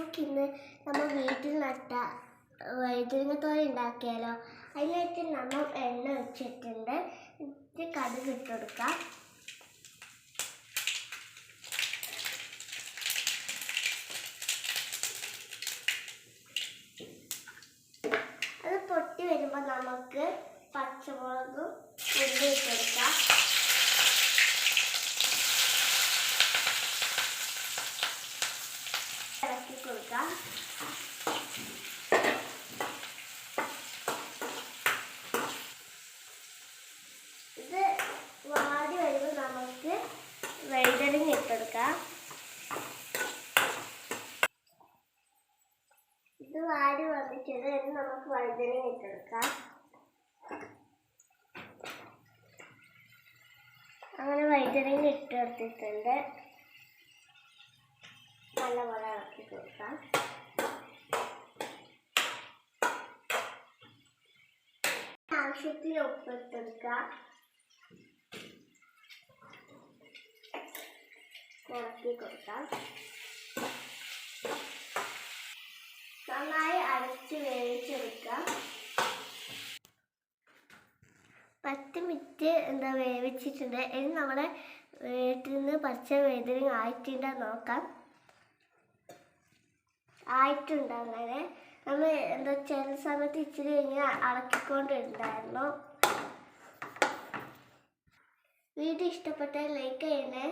നമുക്കിന്ന് നമ്മൾ വീട്ടിൽ നട്ട വഴുതനങ്ങത്തോരൻ ഉണ്ടാക്കിയാലോ. അതിനായിട്ട് നമ്മൾ എണ്ണ വെച്ചിട്ടുണ്ട്. ഇത് കടുക് ഇട്ട് കൊടുക്കാം. അത് പൊട്ടി വരുമ്പോൾ നമുക്ക് പച്ചമുളകും ഉള്ളി ഇട്ട് കൊടുക്കാം. ഇളക്കി കൊടുക്കാം. ഇത് വാടി വരുമ്പോൾ നമുക്ക് വഴുതനങ്ങ ഇട്ടെടുക്കാം. ഇത് വാടി വന്നിട്ടുണ്ട്. ഇത് നമുക്ക് വഴുതനങ്ങ ഇട്ടെടുക്കാം. അങ്ങനെ വഴുതനങ്ങ ഇട്ടെടുത്തിട്ടുണ്ട്. നല്ലപോലെ ഇളക്കി കൊടുക്കാം. ആവശ്യത്തിന് ഉപ്പ് ഇട്ടെടുക്കാം. ഇളക്കി കൊടുക്കാം. നന്നായി അടച്ച് വേവിച്ചെടുക്കാം. 10 മിനിറ്റ് വേവിച്ചിട്ടുണ്ട്. ഇനി നമ്മുടെ വീട്ടിൽ നിന്ന് പച്ച വഴുതനങ്ങ ആയിട്ടുണ്ടോ നോക്കാം. ആയിട്ടുണ്ട്. അങ്ങനെ നമ്മൾ ചില സമയത്ത് ഇച്ചിരി ഇങ്ങനെ ഇളക്കിക്കൊണ്ടിരുന്നായിരുന്നു. വീഡിയോ ഇഷ്ടപ്പെട്ടാൽ ലൈക്ക് ചെയ്യണേ.